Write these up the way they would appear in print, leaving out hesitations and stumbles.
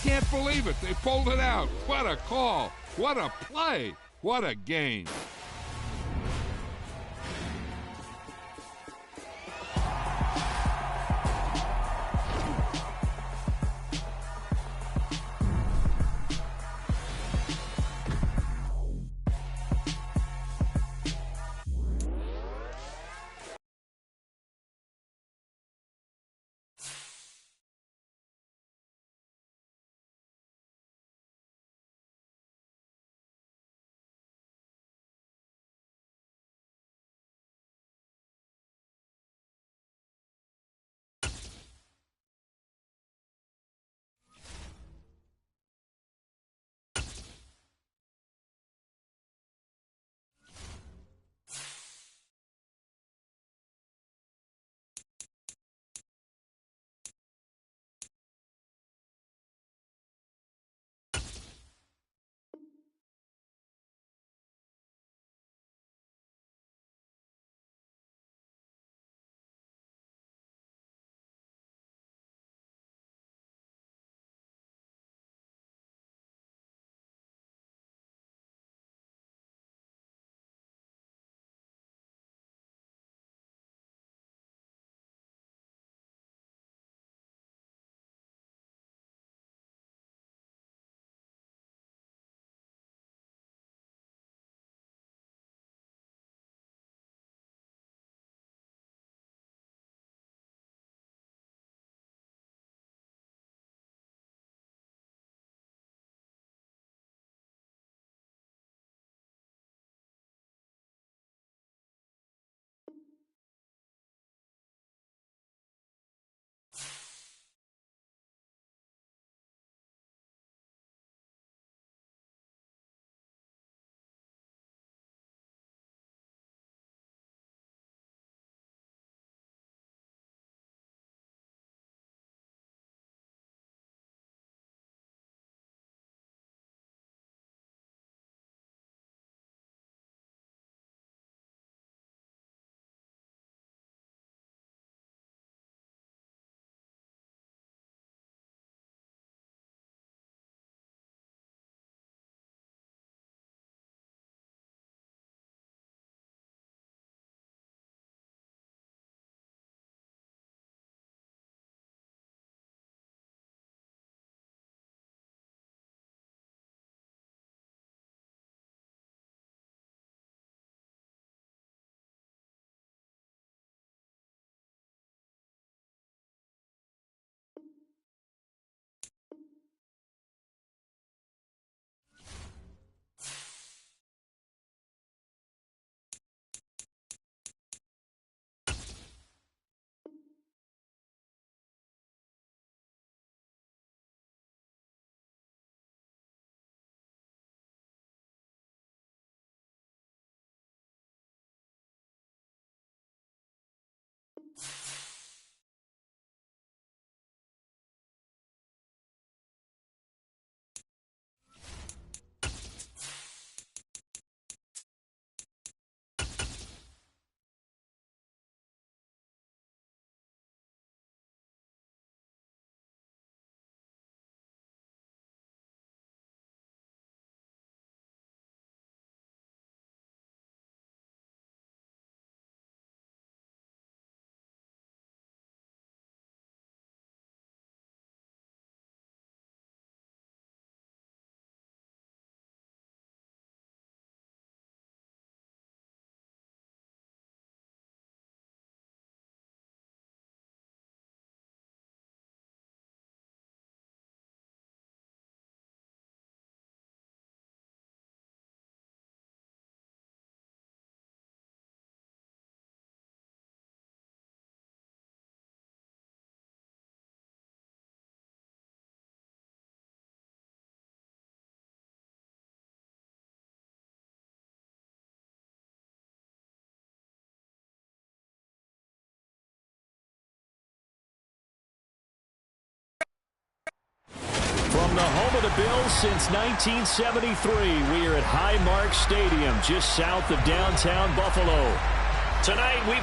can't believe it. They pulled it out. What a call. What a play. What a game. From the home of the Bills since 1973, we are at Highmark Stadium, just south of downtown Buffalo. Tonight, we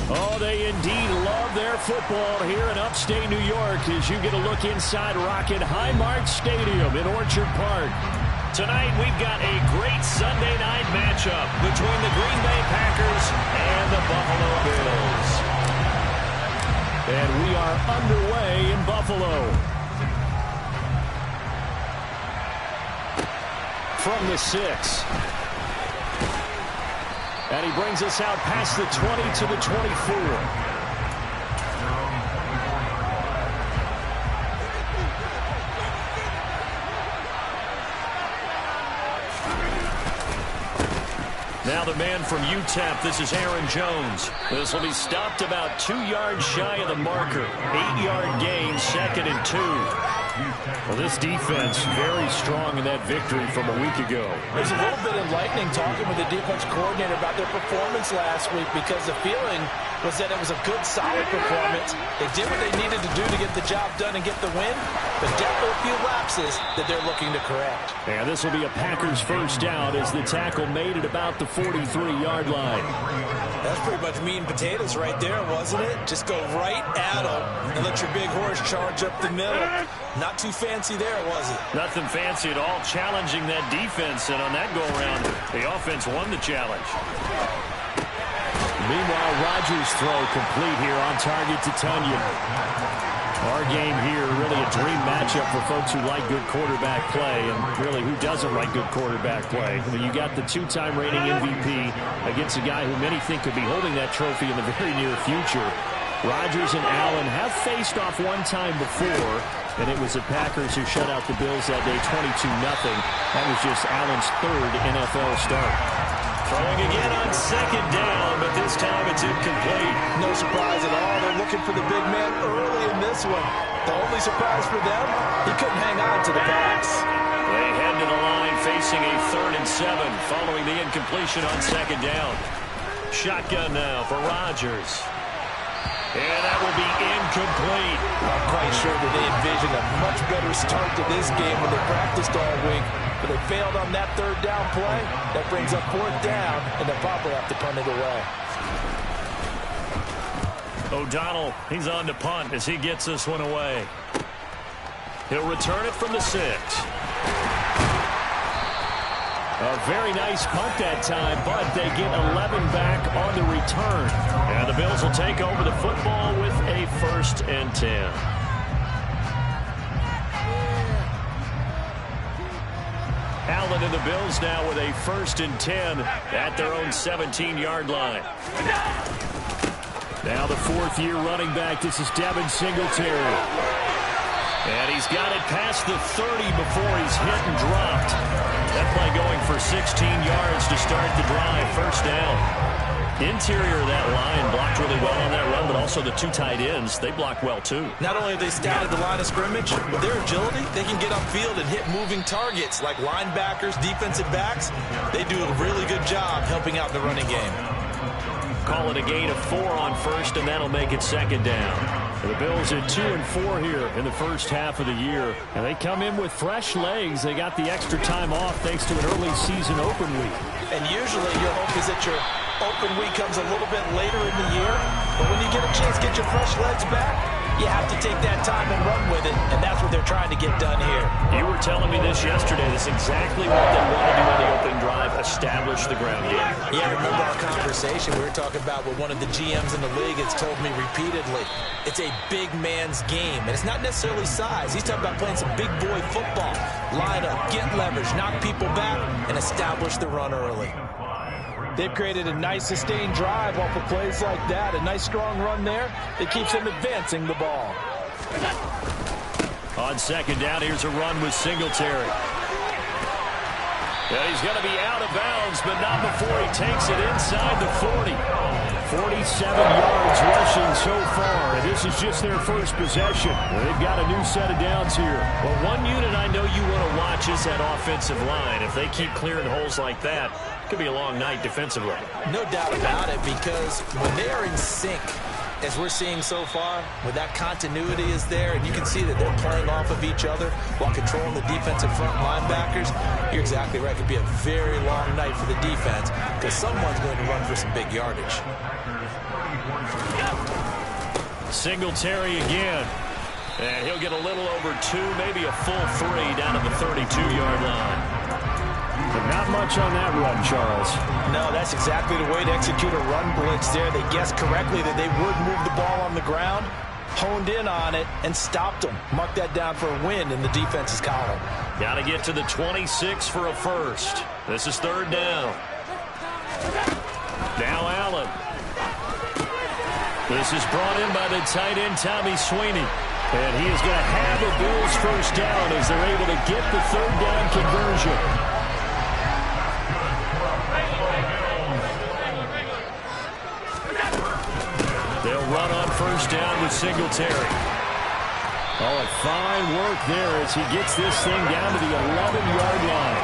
Oh, they indeed love their football here in upstate New York as you get a look inside Rocket Highmark Stadium in Orchard Park. Tonight, we've got a great Sunday night matchup between the Green Bay Packers and the Buffalo Bills. And we are underway in Buffalo. From the 6. And he brings us out past the 20 to the 24. Now the man from UTEP, this is Aaron Jones. This will be stopped about 2 yards shy of the marker. 8-yard gain, 2nd and 2. Well, this defense very strong in that victory from a week ago. There's a little bit enlightening talking with the defense coordinator about their performance last week because the feeling was that it was a good, solid performance. They did what they needed to do to get the job done and get the win, but definitely a few lapses that they're looking to correct. And this will be a Packers first down as the tackle made it about the 43-yard line. That's pretty much meat and potatoes right there, wasn't it? Just go right at them and let your big horse charge up the middle. Not too fancy there, was it? Nothing fancy at all, challenging that defense, and on that go-around, the offense won the challenge. Meanwhile, Rodgers' throw complete here on target to Tunyon. Our game here, really a dream matchup for folks who like good quarterback play, and really who doesn't like good quarterback play. I mean, you got the 2-time reigning MVP against a guy who many think could be holding that trophy in the very near future. Rodgers and Allen have faced off one time before, and it was the Packers who shut out the Bills that day 22-0. That was just Allen's 3rd NFL start. Throwing again on 2nd down, but this time it's incomplete. No surprise at all. They're looking for the big man early in this one. The only surprise for them, he couldn't hang on to the pass. They head to the line facing a 3rd and 7 following the incompletion on 2nd down. Shotgun now for Rodgers. And that will be incomplete. I'm quite sure that they envisioned a much better start to this game when they practiced all week. But they failed on that 3rd down play. That brings up 4th down, and they'll probably have to punt it away. O'Donnell, he's on to punt as he gets this one away. He'll return it from the 6. A very nice punt that time, but they get 11 back on the return. And the Bills will take over the football with a 1st and 10. Allen and the Bills now with a 1st and 10 at their own 17-yard line. Now the 4th-year running back, this is Devin Singletary. And he's got it past the 30 before he's hit and dropped. That play going for 16 yards to start the drive, 1st down. Interior of that line blocked really well on that run, but also the 2 tight ends, they block well too. Not only have they scouted the line of scrimmage, with their agility, they can get upfield and hit moving targets like linebackers, defensive backs. They do a really good job helping out the running game. Call it a gain of 4 on 1st, and that'll make it 2nd down. The Bills at 2 and 4 here in the first half of the year. And they come in with fresh legs. They got the extra time off thanks to an early season open week. And usually your hope is that your open week comes a little bit later in the year. But when you get a chance to get your fresh legs back, you have to take that time and run with it. And that's what they're trying to get done here. You were telling me this yesterday. This is exactly what they want to do on the opening drive, establish the ground game. Yeah, remember our conversation we were talking about with one of the GMs in the league has told me repeatedly. It's a big man's game, and it's not necessarily size. He's talking about playing some big boy football. Line up, get leverage, knock people back, and establish the run early. They've created a nice sustained drive off of plays like that. A nice strong run there that keeps them advancing the ball. On 2nd down, here's a run with Singletary. Yeah, he's going to be out of bounds, but not before he takes it inside the 40. 47 yards rushing so far, and this is just their first possession. They've got a new set of downs here. Well, one unit I know you want to watch is that offensive line. If they keep clearing holes like that, it could be a long night defensively. No doubt about it, because when they are in sync, as we're seeing so far, where that continuity is there, and you can see that they're playing off of each other while controlling the defensive front linebackers, you're exactly right. It could be a very long night for the defense because someone's going to run for some big yardage. Singletary again. And he'll get a little over 2, maybe a full 3 down to the 32-yard line. But not much on that run, Charles. No, that's exactly the way to execute a run blitz there. They guessed correctly that they would move the ball on the ground, honed in on it, and stopped them. Mark that down for a win in the defense's column. Got to get to the 26 for a first. This is 3rd down. Now Allen. This is brought in by the tight end, Tommy Sweeney. And he is going to have a Bills first down as they're able to get the 3rd down conversion. They'll run on first down with Singletary. Oh, and fine work there as he gets this thing down to the 11-yard line.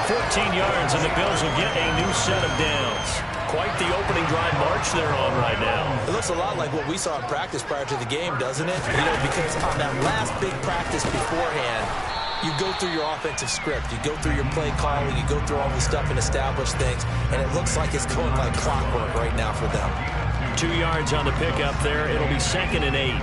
14 yards, and the Bills will get a new set of downs. Quite the opening drive march they're on right now. It looks a lot like what we saw in practice prior to the game, doesn't it? You know, because on that last big practice beforehand, you go through your offensive script. You go through your play calling. You go through all the stuff and establish things. And it looks like it's going like clockwork right now for them. 2 yards on the pickup there. It'll be 2nd and 8.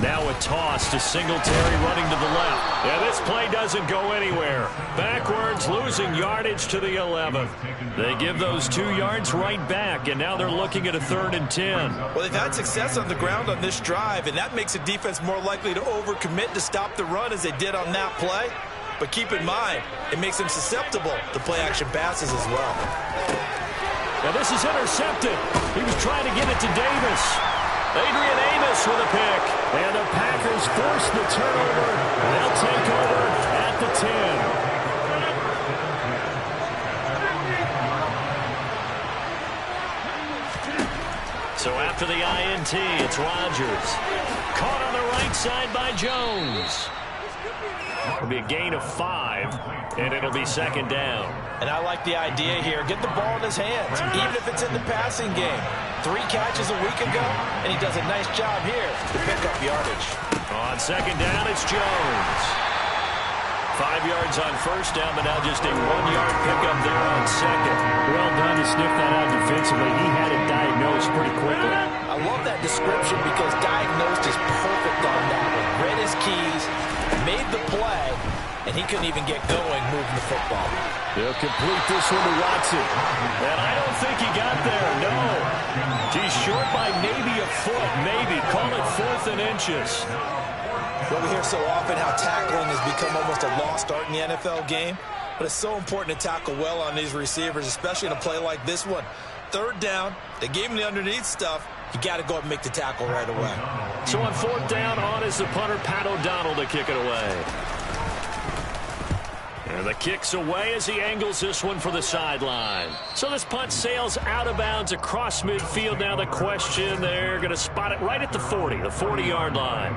Now a toss to Singletary running to the left. Yeah, this play doesn't go anywhere. Backwards, losing yardage to the 11. They give those 2 yards right back, and now they're looking at a 3rd and 10. Well, they've had success on the ground on this drive, and that makes a defense more likely to overcommit to stop the run as they did on that play. But keep in mind, it makes them susceptible to play-action passes as well. Now this is intercepted. He was trying to get it to Davis. Adrian Amos with a pick. And the Packers force the turnover. They'll take over at the 10. So after the INT, it's Rodgers. Caught on the right side by Jones. It'll be a gain of 5, and it'll be 2nd down. And I like the idea here. Get the ball in his hands, even if it's in the passing game. 3 catches a week ago, and he does a nice job here to pick up yardage. On 2nd down, it's Jones. 5 yards on first down, but now just a 1-yard pickup there on 2nd. Well done to sniff that out defensively. He had it diagnosed pretty quickly. I love that description because diagnosed is perfect on that one. Read his keys, made the play, and he couldn't even get going moving the football. They'll complete this one to Watson. And I don't think he got there, no. He's short by maybe a foot, maybe. Call it 4th and inches. Well, we hear so often how tackling has become almost a lost art in the NFL game. But it's so important to tackle well on these receivers, especially in a play like this one. 3rd down, they gave him the underneath stuff. You got to go up and make the tackle right away. So on 4th down, on is the punter, Pat O'Donnell, to kick it away. And the kick's away as he angles this one for the sideline. So this punt sails out of bounds across midfield. Now the question, they're going to spot it right at the 40, the 40-yard line.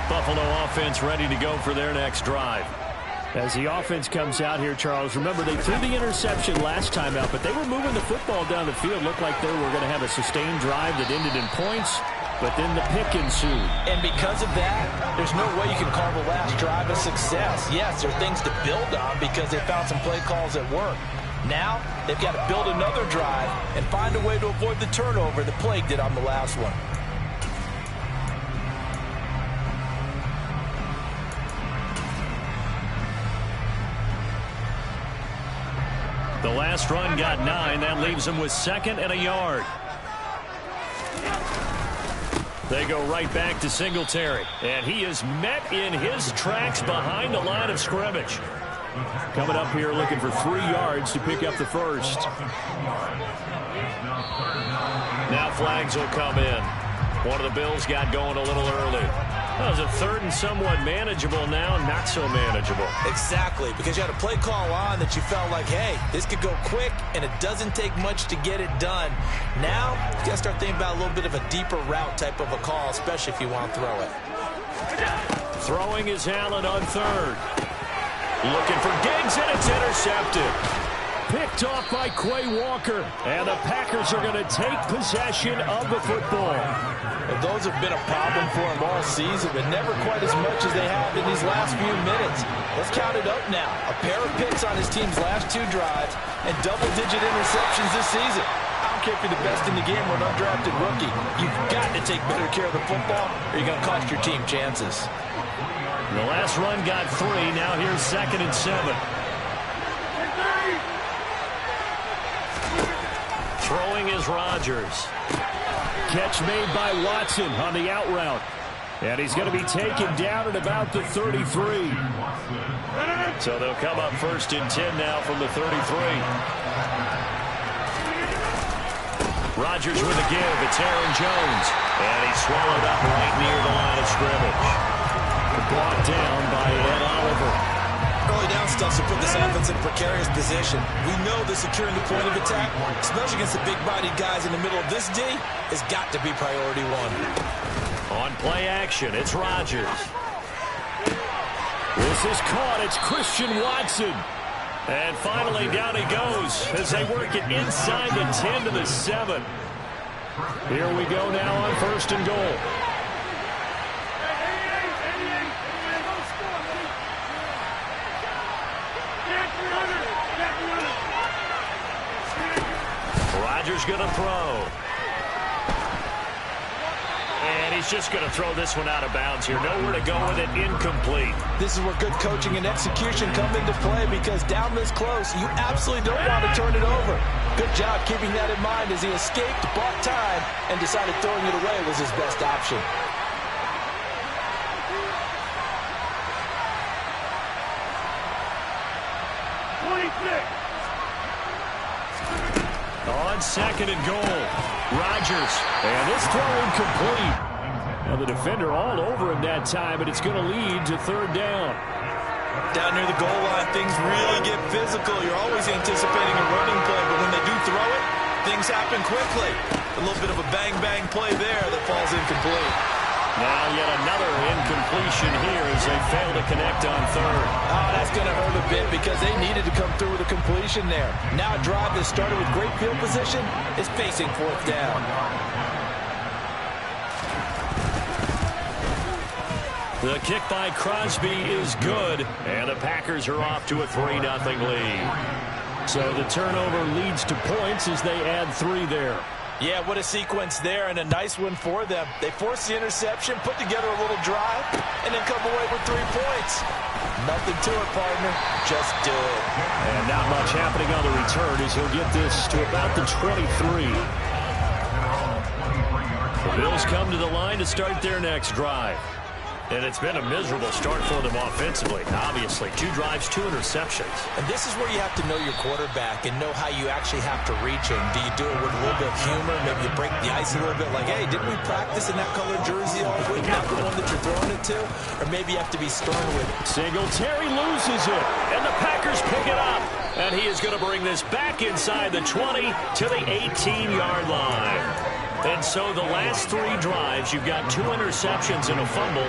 Buffalo offense ready to go for their next drive. As the offense comes out here, Charles, remember they threw the interception last time out, but they were moving the football down the field. Looked like they were going to have a sustained drive that ended in points, but then the pick ensued. And because of that, there's no way you can call the last drive a success. Yes, there are things to build on because they found some play calls that work. Now, they've got to build another drive and find a way to avoid the turnover that plagued it on the last one. The last run got 9. That leaves them with 2nd and a yard. They go right back to Singletary. And he is met in his tracks behind the line of scrimmage. Coming up here looking for 3 yards to pick up the first. Now flags will come in. One of the Bills got going a little early. That was a 3rd and somewhat manageable now, not so manageable. Exactly, because you had a play call on that you felt like, hey, this could go quick, and it doesn't take much to get it done. Now, you got to start thinking about a little bit of a deeper route type of a call, especially if you want to throw it. Throwing is Allen on 3rd. Looking for Diggs, and it's intercepted. picked off by Quay Walker. And the Packers are going to take possession of the football. Well, those have been a problem for them all season, but never quite as much as they have in these last few minutes. Let's count it up now. A pair of picks on his team's last 2 drives and double-digit interceptions this season. I don't care if you're the best in the game or an undrafted rookie. You've got to take better care of the football or you're going to cost your team chances. The last run got 3. Now here's 2nd and 7. Throwing is Rodgers. Catch made by Watson on the out route. And he's going to be taken down at about the 33. So they'll come up 1st and 10 now from the 33. Rodgers with a give. It's Aaron Jones. And he's swallowed up right near the line of scrimmage. Brought down by Ed Oliver. Early down stuff to put this offense in a precarious position. We know that securing the point of attack, especially against the big-bodied guys in the middle of this D, has got to be priority 1. On play action, it's Rodgers. This is caught. It's Christian Watson. And finally, down he goes as they work it inside the 10 to the 7. Here we go now on 1st and goal. Rodgers going to throw. And he's just going to throw this one out of bounds here. Nowhere to go with it. Incomplete. This is where good coaching and execution come into play because down this close, you absolutely don't want to turn it over. Good job keeping that in mind as he escaped, bought time, and decided throwing it away was his best option. On 2nd and goal, Rodgers, and this throw incomplete. Now the defender all over him that time, but it's going to lead to 3rd down. Down near the goal line, things really get physical. You're always anticipating a running play, but when they do throw it, things happen quickly. A little bit of a bang-bang play there that falls incomplete. Now yet another incompletion here as they fail to connect on 3rd. Oh, that's going to hurt a bit because they needed to come through with a completion there. Now a drive that started with great field position is facing 4th down. The kick by Crosby is good, and the Packers are off to a 3-0 lead. So the turnover leads to points as they add 3 there. Yeah, what a sequence there, and a nice one for them. They forced the interception, put together a little drive, and then come away with 3 points. Nothing to it, partner. Just do it. And not much happening on the return as he'll get this to about the 23. The Bills come to the line to start their next drive. And it's been a miserable start for them offensively. Obviously, 2 drives, 2 interceptions. And this is where you have to know your quarterback and know how you actually have to reach him. Do you do it with a little bit of humor? Maybe you break the ice a little bit like, hey, didn't we practice in that colored jersey all week? Not the one that you're throwing it to? Or maybe you have to be stern with it. Singletary loses it, and the Packers pick it up. And he is going to bring this back inside the 20 to the 18-yard line. And so the last 3 drives, you've got 2 interceptions and a fumble.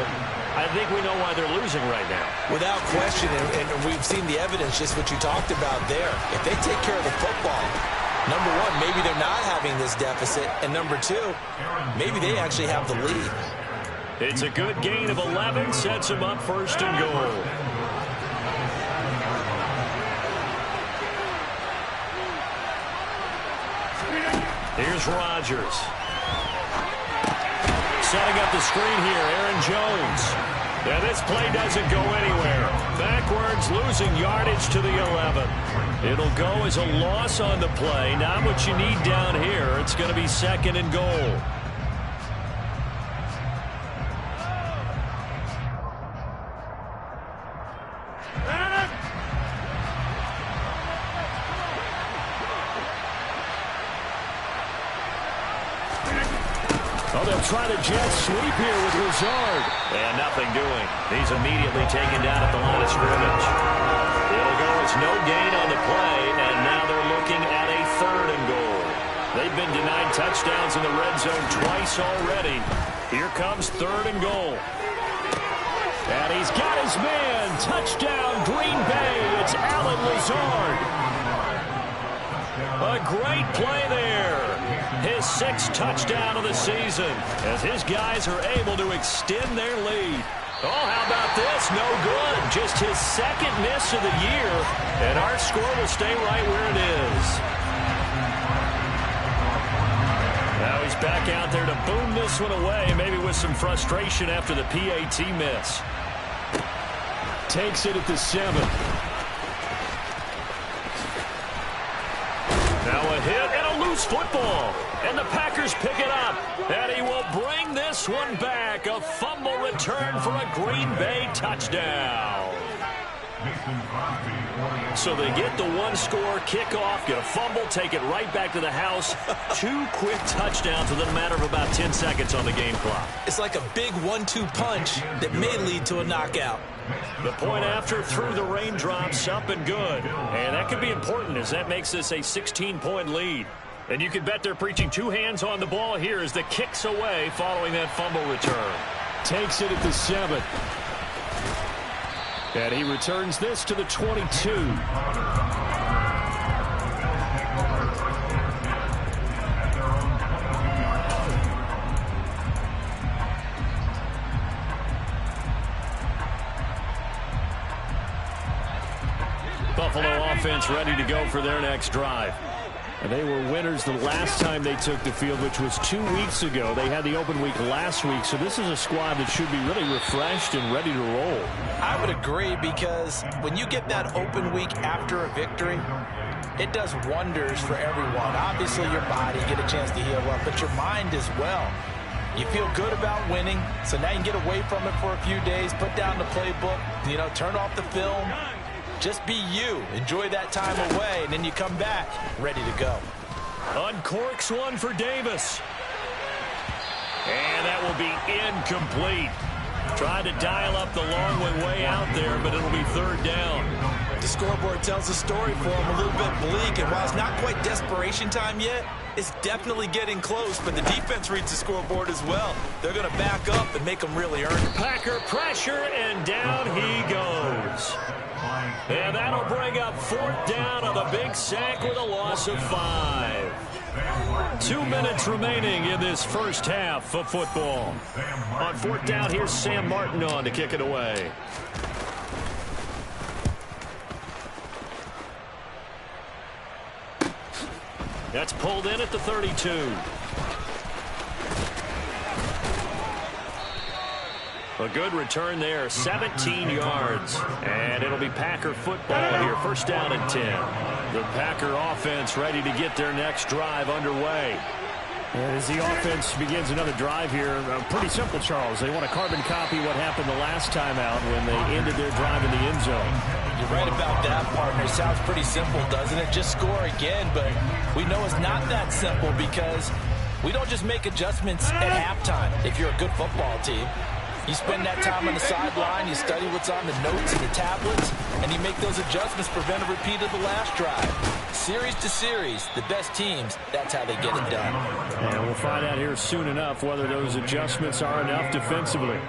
I think we know why they're losing right now. Without question, and we've seen the evidence, just what you talked about there. If they take care of the football, number 1, maybe they're not having this deficit. And number 2, maybe they actually have the lead. It's a good gain of 11, sets them up 1st and goal. Here's Rodgers. Setting up the screen here, Aaron Jones. And this play doesn't go anywhere. Backwards, losing yardage to the 11. It'll go as a loss on the play. Not what you need down here. It's going to be 2nd and goal. Oh, they'll try the jet sweep here with Lazard. And nothing doing. He's immediately taken down at the line of scrimmage. It'll go as no gain on the play, and now they're looking at a 3rd and goal. They've been denied touchdowns in the red zone twice already. Here comes 3rd and goal. And he's got his man. Touchdown, Green Bay. It's Allen Lazard. A great play there. His 6th touchdown of the season as his guys are able to extend their lead. Oh, how about this? No good. Just his 2nd miss of the year, and our score will stay right where it is. Now he's back out there to boom this one away, maybe with some frustration after the PAT miss. Takes it at the 7. Now a hit and a loose football. And the Packers pick it up. And he will bring this one back. A fumble return for a Green Bay touchdown. So they get the 1-score kickoff, get a fumble, take it right back to the house. 2 quick touchdowns within a matter of about 10 seconds on the game clock. It's like a big 1-2 punch that may lead to a knockout. The point after through the raindrops, up and good. And that could be important as that makes this a 16-point lead. And you can bet they're preaching 2 hands on the ball here as the kick's away following that fumble return. Takes it at the 7. And he returns this to the 22. Buffalo offense ready to go for their next drive. And they were winners the last time they took the field, which was 2 weeks ago. They had the open week last week, so this is a squad that should be really refreshed and ready to roll. I would agree, because when you get that open week after a victory, it does wonders for everyone. Obviously, your body, get a chance to heal up, but your mind as well. You feel good about winning, so now you can get away from it for a few days, put down the playbook, turn off the film. Just be you. Enjoy that time away, and then you come back ready to go. Uncorks one for Davis. And that will be incomplete. Tried to dial up the long way out there, but it'll be 3rd down. The scoreboard tells a story for him, a little bit bleak, and while it's not quite desperation time yet, it's definitely getting close, but the defense reads the scoreboard as well. They're going to back up and make them really earn it. Packer pressure, and down he goes. And that'll bring up 4th down on the big sack with a loss of 5. 2 minutes remaining in this first half of football. On 4th down, here's Sam Martin on to kick it away. That's pulled in at the 32. A good return there, 17 yards. And it'll be Packer football here, 1st down and 10. The Packer offense ready to get their next drive underway. And as the offense begins another drive here, pretty simple, Charles. They want to carbon copy what happened the last time out when they ended their drive in the end zone. You're right about that, partner. It sounds pretty simple, doesn't it? Just score again, but we know it's not that simple because we don't just make adjustments at halftime if you're a good football team. You spend that time on the sideline, you study what's on the notes and the tablets, and you make those adjustments, prevent a repeat of the last drive. Series to series, the best teams, that's how they get it done. And we'll find out here soon enough whether those adjustments are enough defensively.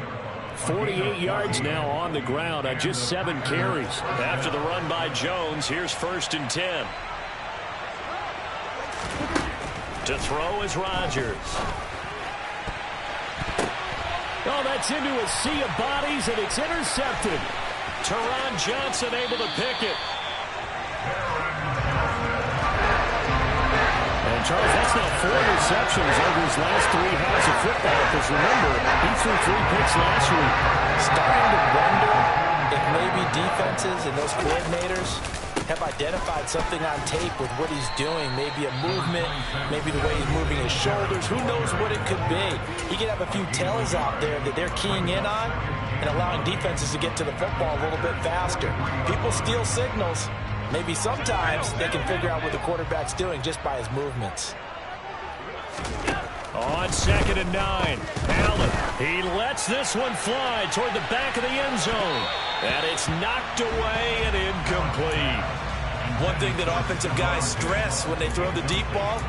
48 yards now on the ground on just 7 carries. After the run by Jones, here's 1st and 10. To throw is Rodgers. Oh, that's into a sea of bodies, and it's intercepted. Teron Johnson able to pick it. And, Charles, that's now 4 receptions over his last 3 halves of football, because, remember, he threw 3 picks last week. Starting to wonder if maybe defenses and those coordinators have identified something on tape with what he's doing. Maybe a movement, maybe the way he's moving his shoulders. Who knows what it could be? He could have a few tells out there that they're keying in on and allowing defenses to get to the football a little bit faster. People steal signals. Maybe sometimes they can figure out what the quarterback's doing just by his movements. On 2nd and 9, Allen, he lets this one fly toward the back of the end zone. And it's knocked away and incomplete. One thing that offensive guys stress when they throw the deep ball,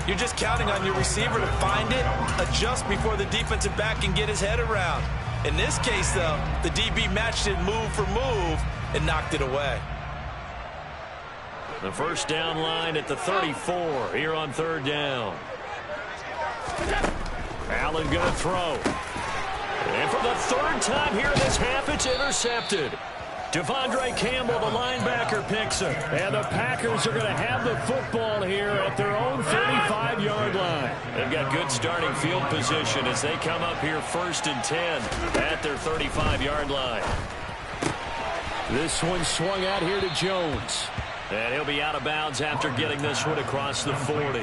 you're just counting on your receiver to find it, adjust before the defensive back can get his head around. In this case, though, the DB matched it move for move and knocked it away. The first down line at the 34 here on third down. Allen going to throw. And for the third time here in this half, it's intercepted. Devondre Campbell, the linebacker, picks it. And the Packers are going to have the football here at their own 35-yard line. They've got good starting field position as they come up here 1st and 10 at their 35-yard line. This one swung out here to Jones. And he'll be out of bounds after getting this one across the 40.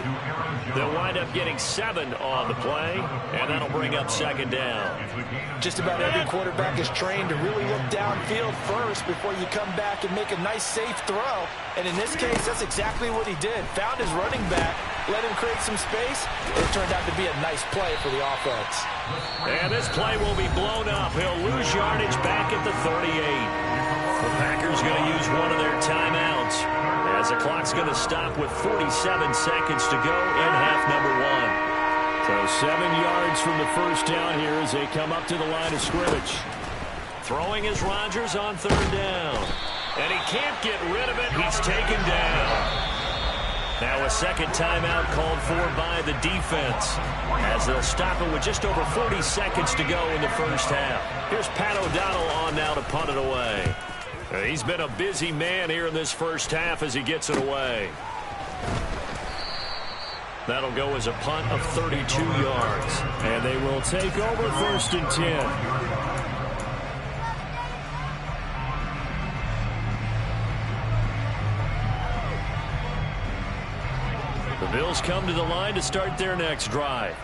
They'll wind up getting 7 on the play, and that'll bring up 2nd down. Just about every quarterback is trained to really look downfield first before you come back and make a nice, safe throw. And in this case, that's exactly what he did. Found his running back, let him create some space, and it turned out to be a nice play for the offense. And this play will be blown up. He'll lose yardage back at the 38. The Packers going to use one of their timeouts as the clock's going to stop with 47 seconds to go in half number 1. So 7 yards from the first down here as they come up to the line of scrimmage. Throwing is Rodgers on 3rd down. And he can't get rid of it. He's taken down. Now a second timeout called for by the defense as they'll stop it with just over 40 seconds to go in the first half. Here's Pat O'Donnell on now to punt it away. He's been a busy man here in this first half as he gets it away. That'll go as a punt of 32 yards. And they will take over 1st and 10. The Bills come to the line to start their next drive.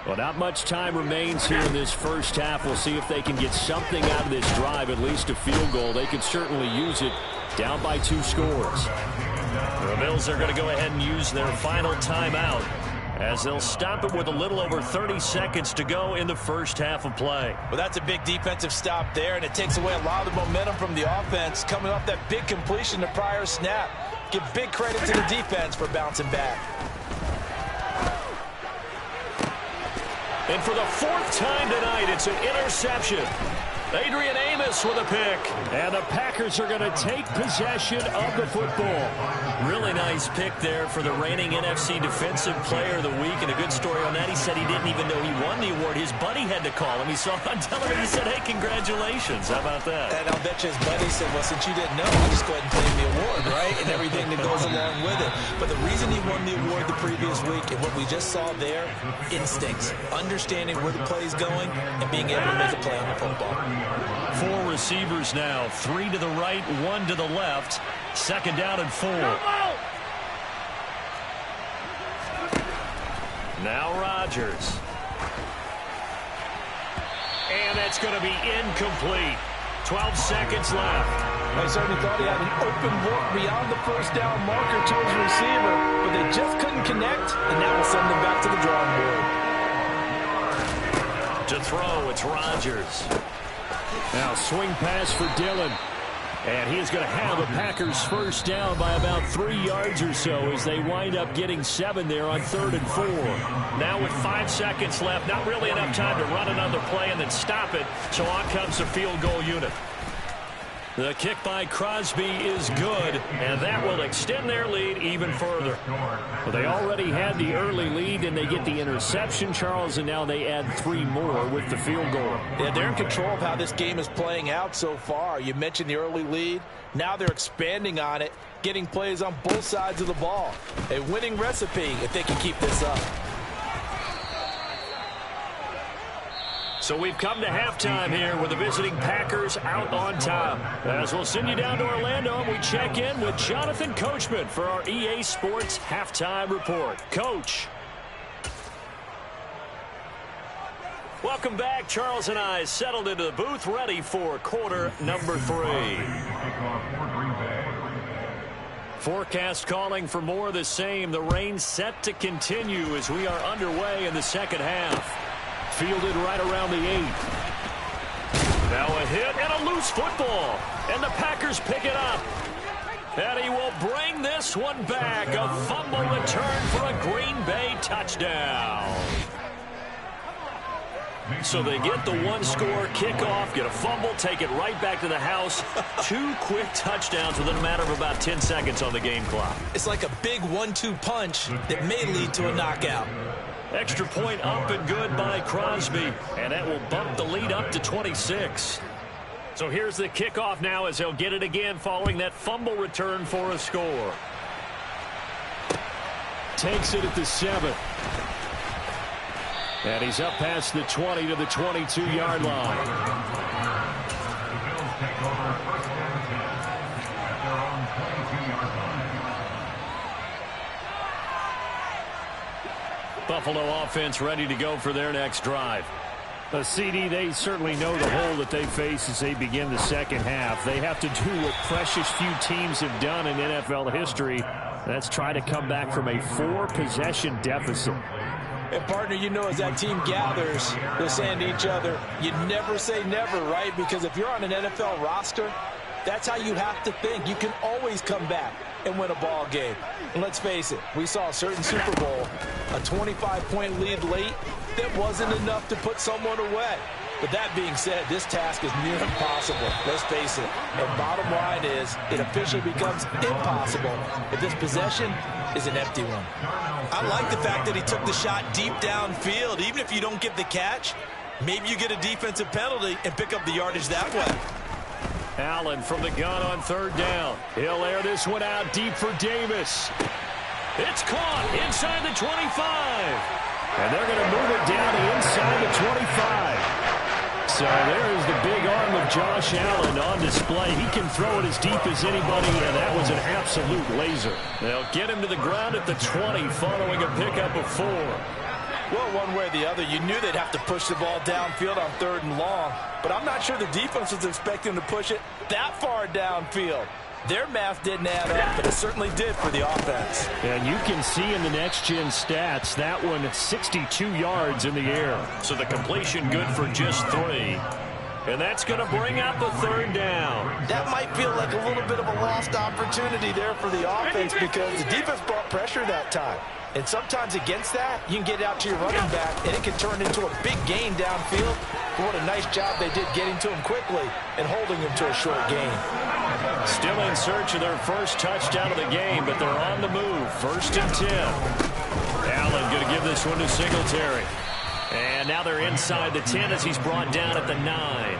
Well, not much time remains here in this first half. We'll see if they can get something out of this drive, at least a field goal. They could certainly use it down by 2 scores. The Bills are going to go ahead and use their final timeout as they'll stop it with a little over 30 seconds to go in the first half of play. Well, that's a big defensive stop there, and it takes away a lot of the momentum from the offense coming off that big completion the prior snap. Give big credit to the defense for bouncing back. And for the 4th time tonight, it's an interception. Adrian Amos with a pick. And the Packers are going to take possession of the football. Really nice pick there for the reigning NFC Defensive Player of the Week. And a good story on that, he said he didn't even know he won the award. His buddy had to call him. He saw it on television. He said, hey, congratulations. How about that? And I'll bet you his buddy said, well, since you didn't know, I'll just go ahead and claim the award, right? And everything that goes along with it. But the reason he won the award the previous week and what we just saw there, instincts. Understanding where the play is going and being able to make a play on the football. 4 receivers now, 3 to the right, 1 to the left. 2nd down and 4. Now Rodgers. And that's going to be incomplete. 12 seconds left. I certainly thought he had an open look beyond the first down marker to his receiver, but they just couldn't connect, and that will send them back to the drawing board. To throw, it's Rodgers. Now swing pass for Dillon. And he's going to have the Packers first down by about 3 yards or so as they wind up getting 7 there on 3rd and 4. Now with 5 seconds left, not really enough time to run another play and then stop it. So on comes the field goal unit. The kick by Crosby is good, and that will extend their lead even further. Well, they already had the early lead, and they get the interception, Charles, and now they add 3 more with the field goal. Yeah, they're in control of how this game is playing out so far. You mentioned the early lead. Now they're expanding on it, getting plays on both sides of the ball. A winning recipe if they can keep this up. So we've come to halftime here with the visiting Packers out on top. As we'll send you down to Orlando, and we check in with Jonathan Coachman for our EA Sports Halftime Report. Coach. Welcome back. Charles and I settled into the booth ready for quarter number 3. Forecast calling for more of the same. The rain set to continue as we are underway in the second half. Fielded right around the 8th. Now a hit and a loose football. And the Packers pick it up. And he will bring this one back. A fumble return for a Green Bay touchdown. So they get the one-score kickoff, get a fumble, take it right back to the house. 2 quick touchdowns within a matter of about 10 seconds on the game clock. It's like a big 1-2 punch that may lead to a knockout. Extra point up and good by Crosby, and that will bump the lead up to 26. So here's the kickoff now as they'll get it again following that fumble return for a score. Takes it at the 7. And he's up past the 20 to the 22-yard line. Buffalo offense ready to go for their next drive. CD, they certainly know the hole that they face as they begin the second half. They have to do what precious few teams have done in NFL history. That's try to come back from a 4-possession deficit. And, partner, you know, as that team gathers, they're saying to each other, you never say never, right? Because if you're on an NFL roster, that's how you have to think. You can always come back and win a ball game. And let's face it, we saw a certain Super Bowl, a 25-point lead late that wasn't enough to put someone away. But that being said, this task is near impossible. Let's face it. And bottom line is, it officially becomes impossible if this possession is an empty one. I like the fact that he took the shot deep downfield. Even if you don't get the catch, maybe you get a defensive penalty and pick up the yardage that way. Allen from the gun on 3rd down. He'll air this one out deep for Davis. It's caught inside the 25. And they're going to move it down to inside the 25. So there's the big arm of Josh Allen on display. He can throw it as deep as anybody, and that was an absolute laser. They'll get him to the ground at the 20 following a pickup of 4. Well, one way or the other, you knew they'd have to push the ball downfield on 3rd and long, but I'm not sure the defense was expecting to push it that far downfield. Their math didn't add up, but it certainly did for the offense. And you can see in the next-gen stats, that one 62 yards in the air. So the completion good for just 3. And that's going to bring up the 3rd down. That might feel like a little bit of a lost opportunity there for the offense because the defense brought pressure that time. And sometimes against that, you can get out to your running back, and it can turn into a big gain downfield. But what a nice job they did getting to him quickly and holding him to a short gain. Still in search of their first touchdown of the game, but they're on the move. 1st and 10. Allen going to give this one to Singletary. And now they're inside the 10 as he's brought down at the 9.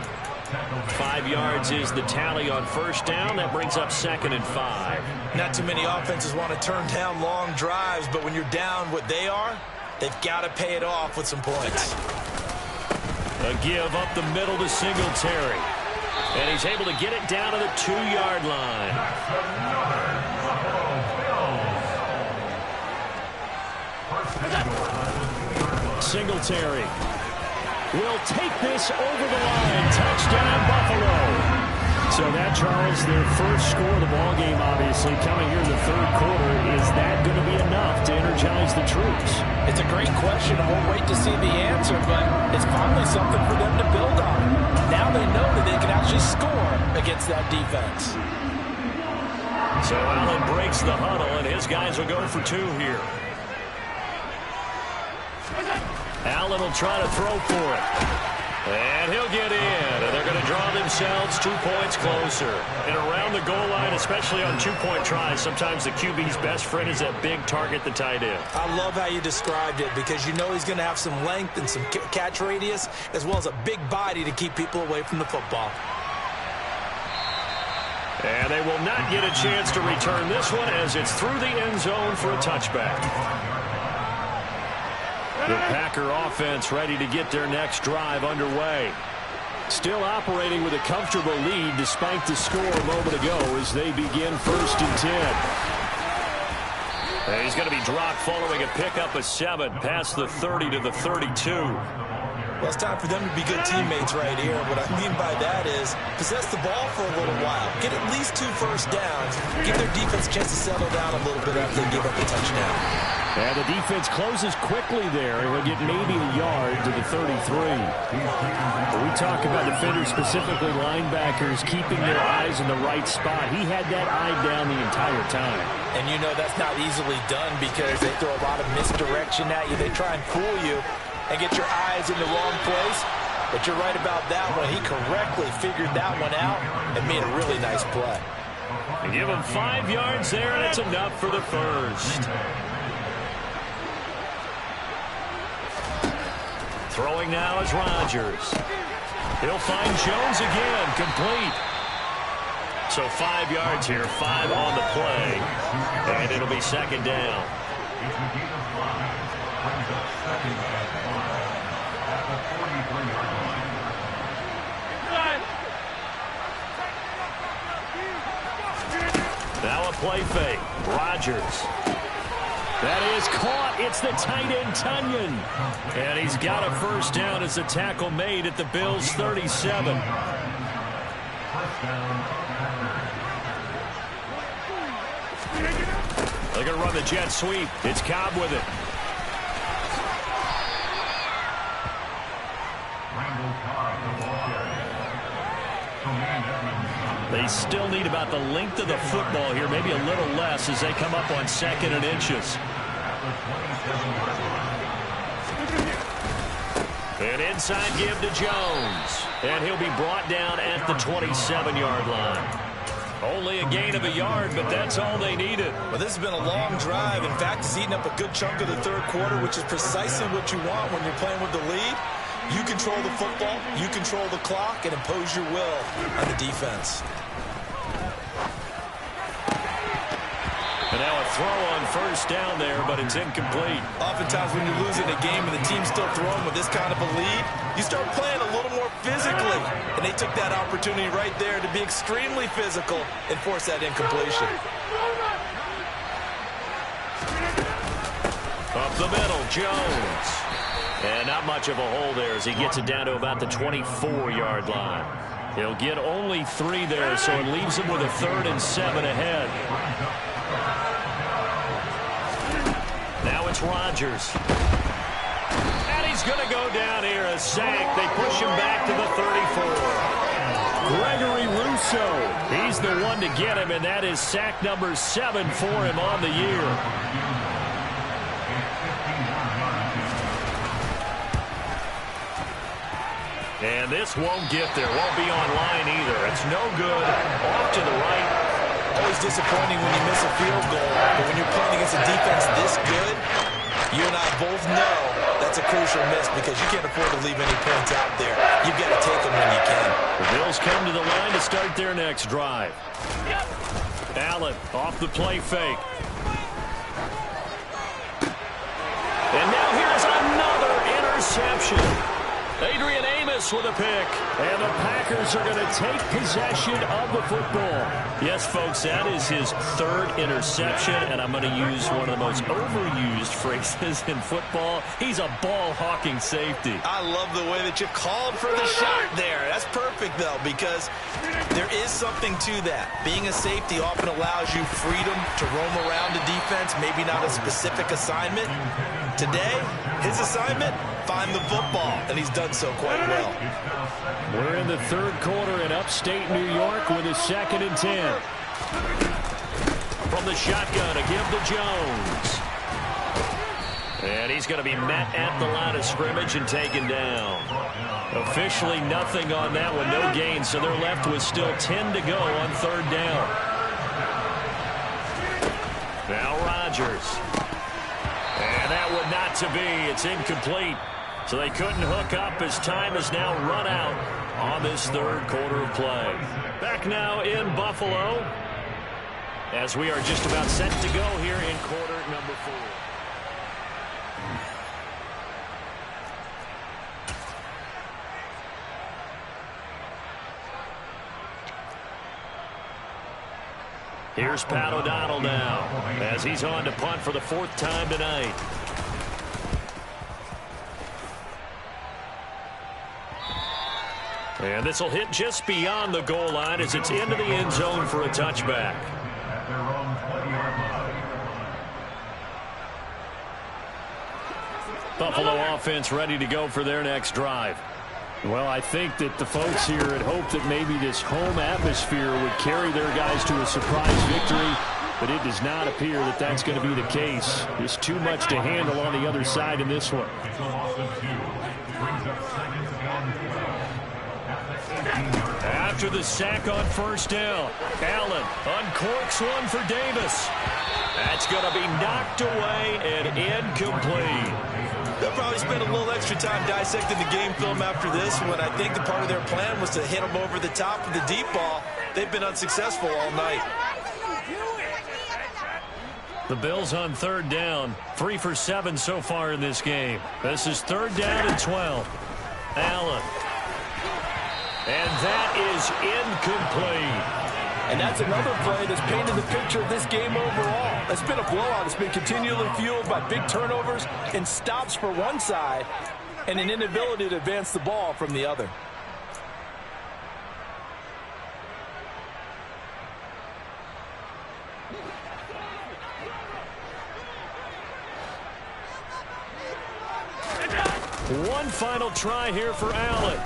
5 yards is the tally on 1st down. That brings up 2nd and 5. Not too many offenses want to turn down long drives, but when you're down what they are, they've got to pay it off with some points. A give up the middle to Singletary. And he's able to get it down to the 2-yard line. Singletary will take this over the line. Touchdown, Buffalo. So that, Charles, their first score of the ballgame, obviously, coming here in the 3rd quarter. Is that going to be enough to energize the troops? It's a great question, and we'll wait to see the answer, but it's probably something for them to build on. Now they know that they can actually score against that defense. So Allen breaks the huddle, and his guys will go for 2 here. Allen will try to throw for it. And he'll get in. And they're going to draw themselves 2 points closer. And around the goal line, especially on 2-point tries, sometimes the QB's best friend is that big target, the tight end. I love how you described it because you know he's going to have some length and some catch radius as well as a big body to keep people away from the football. And they will not get a chance to return this one as it's through the end zone for a touchback. The Packer offense ready to get their next drive underway. Still operating with a comfortable lead despite the score a moment ago as they begin 1st and 10. And he's going to be dropped following a pickup of 7 past the 30 to the 32. Well, it's time for them to be good teammates right here. What I mean by that is possess the ball for a little while. Get at least 2 first downs. Give their defense a chance to settle down a little bit after they give up a touchdown. And the defense closes quickly there. He'll get maybe a yard to the 33. We talk about defenders, specifically linebackers, keeping their eyes in the right spot. He had that eye down the entire time. And you know that's not easily done because they throw a lot of misdirection at you. They try and fool you. and get your eyes in the wrong place. But you're right about that one. He correctly figured that one out and made a really nice play. They give him 5 yards there, and it's enough for the first. Throwing now is Rodgers. He'll find Jones again, complete. So 5 yards here, 5 on the play, and it'll be second down. Now a play fake. Rodgers. That is caught. It's the tight end, Tunyon. And he's got a first down as the tackle made at the Bills' 37. They're going to run the jet sweep. It's Cobb with it. They still need about the length of the football here, maybe a little less as they come up on 2nd and inches. An inside give to Jones. And he'll be brought down at the 27-yard line. Only a gain of a yard, but that's all they needed. Well, this has been a long drive. In fact, it's eaten up a good chunk of the third quarter, which is precisely what you want when you're playing with the lead. You control the football, you control the clock, and impose your will on the defense. And now a throw on first down there, but it's incomplete. Oftentimes when you're losing a game and the team's still throwing with this kind of a lead, you start playing a little more physically. And they took that opportunity right there to be extremely physical and force that incompletion. Up the middle, Jones. And not much of a hole there as he gets it down to about the 24-yard line. He'll get only 3 there, so it leaves him with a 3rd and 7 ahead. Now it's Rodgers. And he's going to go down here, a sack. They push him back to the 34. Gregory Rousseau, he's the one to get him, and that is sack number 7 for him on the year. And this won't get there. Won't be online either. It's no good. Off to the right. Always disappointing when you miss a field goal. But when you're playing against a defense this good, you and I both know that's a crucial miss because you can't afford to leave any points out there. You've got to take them when you can. The Bills come to the line to start their next drive. Allen off the play fake. And now here's another interception. Adrian Amos with a pick. And the Packers are going to take possession of the football. Yes, folks, that is his 3rd interception, and I'm going to use one of the most overused phrases in football. He's a ball-hawking safety. I love the way that you called for the shot there. That's perfect, though, because there is something to that. Being a safety often allows you freedom to roam around the defense, maybe not a specific assignment. Today, his assignment, find the football, and he's done so quite well. We're in the 3rd quarter in upstate New York with a 2nd and 10. From the shotgun, a give to Jones. And he's going to be met at the line of scrimmage and taken down. Officially nothing on that one, no gain, so they're left with still 10 to go on 3rd down. Now Rodgers. And that would not to be. It's incomplete. So they couldn't hook up as time is now run out on this 3rd quarter of play. Back now in Buffalo as we are just about set to go here in quarter number 4. Here's Pat O'Donnell now as he's on to punt for the 4th time tonight. And this will hit just beyond the goal line as it's into the end zone for a touchback. Buffalo offense ready to go for their next drive. Well, I think that the folks here had hoped that maybe this home atmosphere would carry their guys to a surprise victory. but it does not appear that that's going to be the case. There's too much to handle on the other side in this one. After the sack on first down, Allen uncorks one for Davis. That's going to be knocked away and incomplete. They'll probably spend a little extra time dissecting the game film after this one. I think the part of their plan was to hit them over the top of the deep ball. They've been unsuccessful all night. The Bills on third down, 3 for 7 so far in this game. This is third down and 12. Allen. And that is incomplete. And that's another play that's painted the picture of this game overall. It's been a blowout. It's been continually fueled by big turnovers and stops for one side and an inability to advance the ball from the other. One final try here for Allen.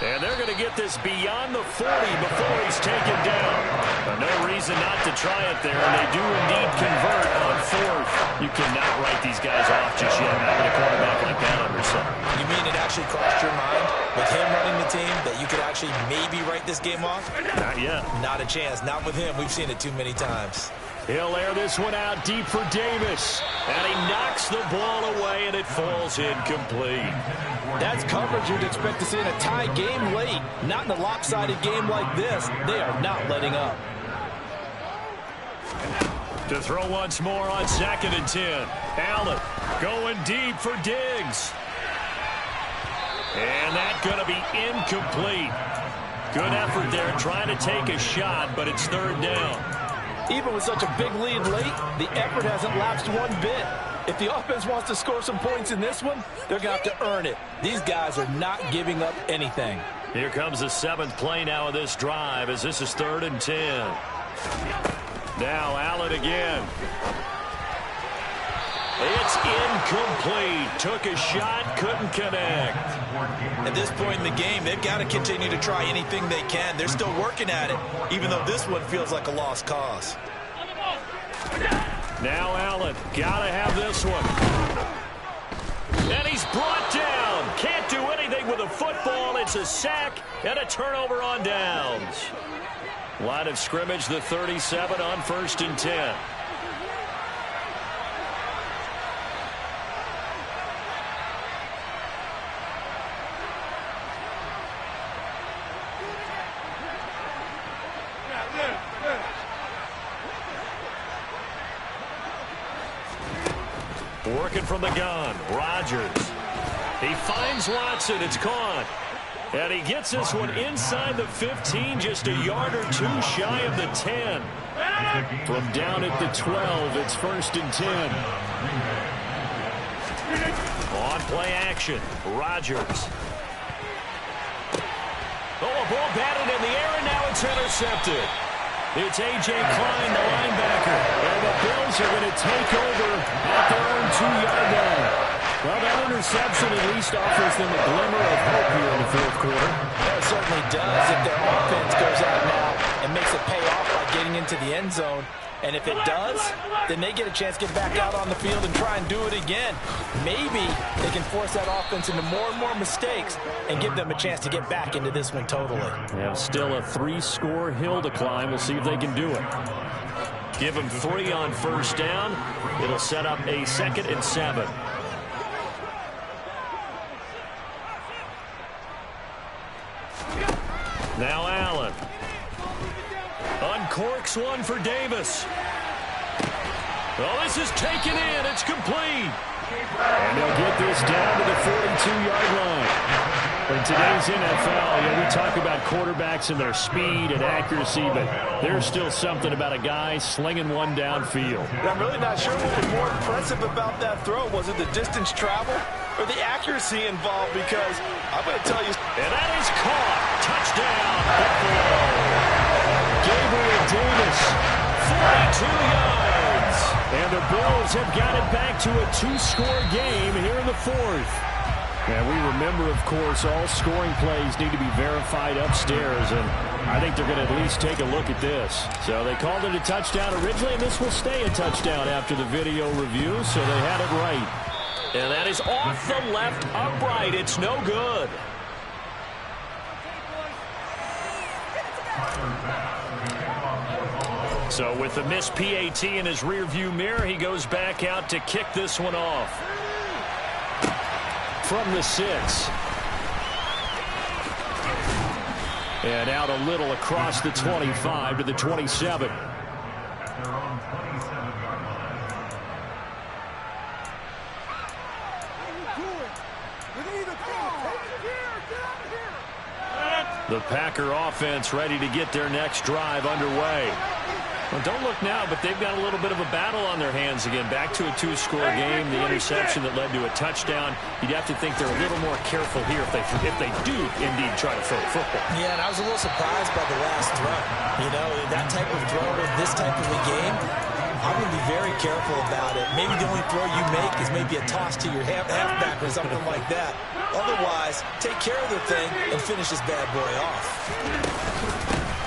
And they're going to get this beyond the 40 before he's taken down. But no reason not to try it there, and they do indeed convert on fourth. You cannot write these guys off just yet, having a quarterback like that under center. You mean it actually crossed your mind with him running the team that you could actually maybe write this game off? Not yet. Not a chance. Not with him. We've seen it too many times. He'll air this one out deep for Davis. And he knocks the ball away, and it falls incomplete. That's coverage you'd expect to see in a tie game late. Not in a lopsided game like this. They are not letting up. To throw once more on 2nd and 10. Allen going deep for Diggs. And that's going to be incomplete. Good effort there trying to take a shot, but it's third down. Even with such a big lead late, the effort hasn't lapsed one bit. If the offense wants to score some points in this one, they're going to have to earn it. These guys are not giving up anything. Here comes the 7th play now of this drive as this is 3rd and 10. Now Allen again. It's incomplete. Took a shot, couldn't connect. At this point in the game, they've got to continue to try anything they can. They're still working at it, even though this one feels like a lost cause. Now Allen, gotta have this one. And he's brought down. Can't do anything with a football. It's a sack and a turnover on downs. Line of scrimmage, the 37 on 1st and 10. Working from the gun, Rodgers. He finds Watson, it's caught. And he gets this one inside the 15, just a yard or two shy of the 10. From down at the 12, it's 1st and 10. On play action, Rodgers. Oh, a ball batted in the air, and now it's intercepted. It's A.J. Klein, the linebacker. And the Bills are going to take over at their own 2-yard line. Well, that interception at least offers them a glimmer of hope here in the 4th quarter. Well, it certainly does if their offense goes out now and makes it pay off by getting into the end zone. And if it does, then they get a chance to get back out on the field and try and do it again. Maybe they can force that offense into more and more mistakes and give them a chance to get back into this one totally. Yeah, still a 3-score hill to climb. We'll see if they can do it. Give them 3 on first down. It'll set up a 2nd and 7. Now Allen. Uncorks one for Davis. Oh, this is taken in. It's complete. And they'll get this down to the 42-yard line. In today's NFL, we talk about quarterbacks and their speed and accuracy, but there's still something about a guy slinging one downfield. I'm really not sure what was more impressive about that throw. Was it the distance travel or the accuracy involved? Because I'm going to tell you. And that is caught. Touchdown, Buffalo. Gabriel Davis, 42 yards. And the Bills have got it back to a 2-score game here in the 4th. And we remember, of course, all scoring plays need to be verified upstairs, and I think they're going to at least take a look at this. So they called it a touchdown originally, and this will stay a touchdown after the video review, so they had it right. And that is off the left upright. It's no good. So with the missed PAT in his rearview mirror, he goes back out to kick this one off. From the 6. And out a little across the 25 to the 27. The Packer offense ready to get their next drive underway. Well, don't look now, but they've got a little bit of a battle on their hands again. Back to a 2-score game. The interception that led to a touchdown. You'd have to think they're a little more careful here if they do indeed try to throw the football. Yeah, and I was a little surprised by the last throw. You know, that type of throw with this type of a game, I'm going to be very careful about it. Maybe the only throw you make is maybe a toss to your halfback or something like that. Otherwise, take care of the thing and finish this bad boy off.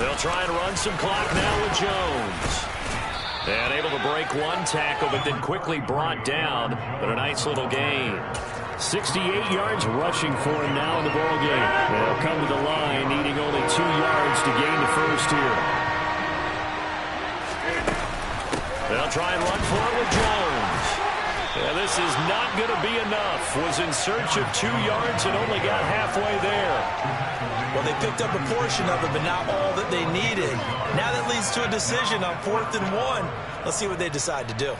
They'll try and run some clock now with Jones. And able to break one tackle, but then quickly brought down. But a nice little gain. 68 yards rushing for him now in the ball game. They'll come to the line, needing only 2 yards to gain the first here. They'll try and run for it with Jones. Yeah, this is not going to be enough. Was in search of 2 yards and only got halfway there. Well, they picked up a portion of it, but not all that they needed. Now that leads to a decision on 4th and 1. Let's see what they decide to do.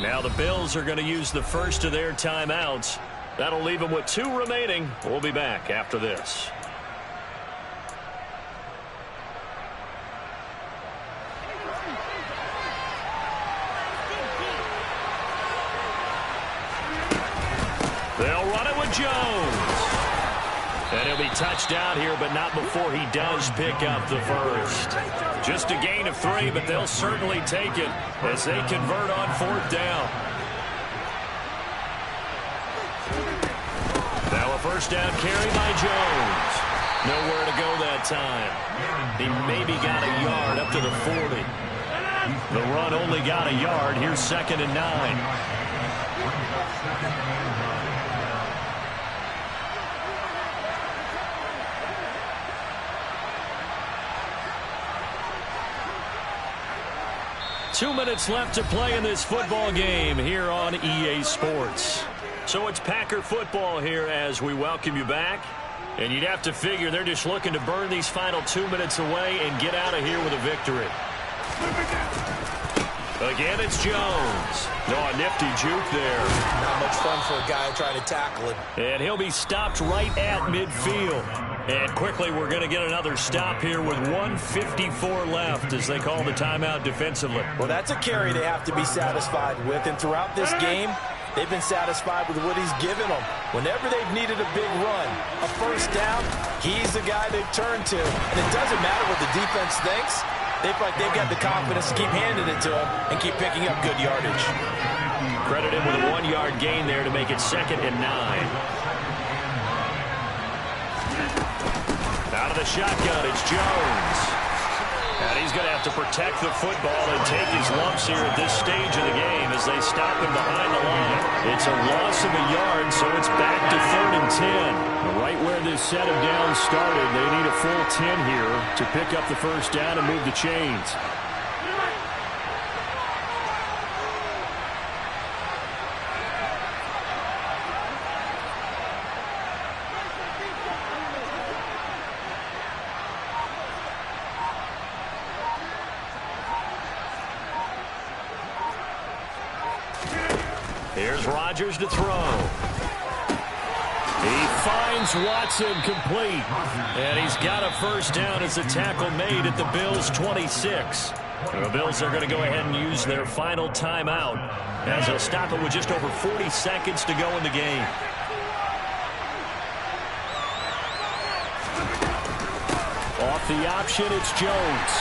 Now the Bills are going to use the first of their timeouts. That'll leave them with 2 remaining. We'll be back after this. They'll run it with Jones. And he'll be touched out here, but not before he does pick up the first. Just a gain of 3, but they'll certainly take it as they convert on 4th down. Now a first down carry by Jones. Nowhere to go that time. He maybe got a yard up to the 40. The run only got a yard. Here's 2nd and 9. 2 minutes left to play in this football game here on EA Sports. So it's Packer football here as we welcome you back. And you'd have to figure they're just looking to burn these final 2 minutes away and get out of here with a victory. Again, it's Jones. No, a nifty juke there. Not much fun for a guy trying to tackle it. And he'll be stopped right at midfield. And quickly, we're going to get another stop here with 1:54 left as they call the timeout defensively. Well, that's a carry they have to be satisfied with. And throughout this game, they've been satisfied with what he's given them. Whenever they've needed a big run, a first down, he's the guy they've turned to. And it doesn't matter what the defense thinks. They feel like they've got the confidence to keep handing it to him and keep picking up good yardage. Credit him with a 1-yard gain there to make it 2nd and 9. Out of the shotgun, it's Jones. And he's going to have to protect the football and take his lumps here at this stage of the game as they stop him behind the line. It's a loss of a yard, so it's back to 3rd and 10. Right where this set of downs started, they need a full 10 here to pick up the first down and move the chains. Here's Rodgers to throw. He finds Watson complete. And he's got a first down as a tackle made at the Bills' 26. The Bills are going to go ahead and use their final timeout as they'll stop it with just over 40 seconds to go in the game. Off the option, it's Jones.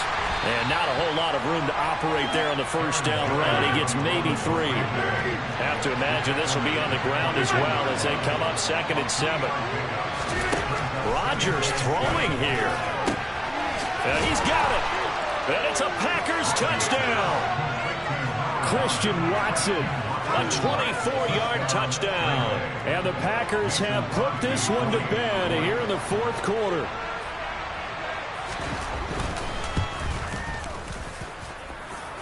And not a whole lot of room to operate there on the first down run. He gets maybe 3. Have to imagine this will be on the ground as well as they come up 2nd and 7. Rodgers throwing here. And he's got it. And it's a Packers touchdown. Christian Watson, a 24-yard touchdown. And the Packers have put this one to bed here in the 4th quarter.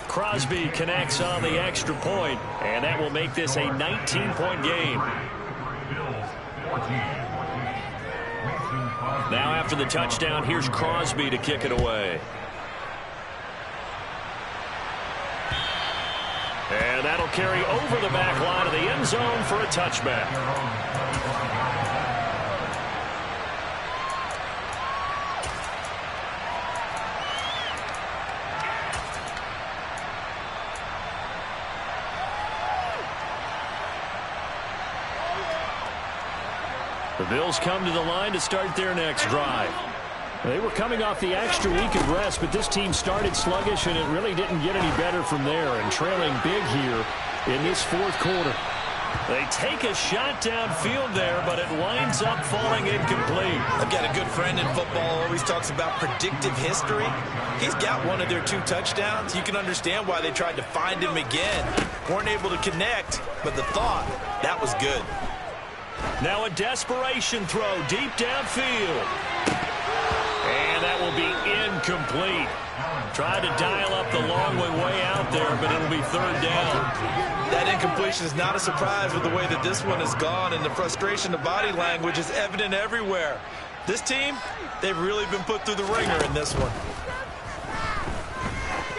Crosby connects on the extra point, and that will make this a 19-point game. Now after the touchdown, here's Crosby to kick it away. And that'll carry over the back line of the end zone for a touchback. The Bills come to the line to start their next drive. They were coming off the extra week of rest, but this team started sluggish, and it really didn't get any better from there, and trailing big here in this 4th quarter. They take a shot downfield there, but it winds up falling incomplete. I've got a good friend in football, always talks about predictive history. He's got one of their 2 touchdowns. You can understand why they tried to find him again. Weren't able to connect, but the thought, that was good. Now a desperation throw deep downfield. And that will be incomplete. Tried to dial up the long way out there, but it'll be 3rd down. That incompletion is not a surprise with the way that this one has gone, and the frustration of body language is evident everywhere. This team, they've really been put through the ringer in this one.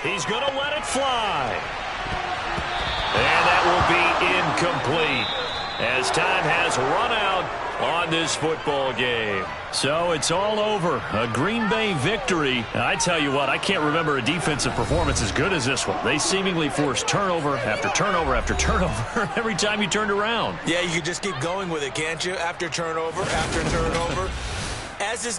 He's going to let it fly. And that will be incomplete, as time has run out on this football game. So it's all over. A Green Bay victory. And I tell you what, I can't remember a defensive performance as good as this one. They seemingly forced turnover after turnover after turnover every time you turned around. Yeah, you could just keep going with it, can't you? After turnover, after turnover. As this game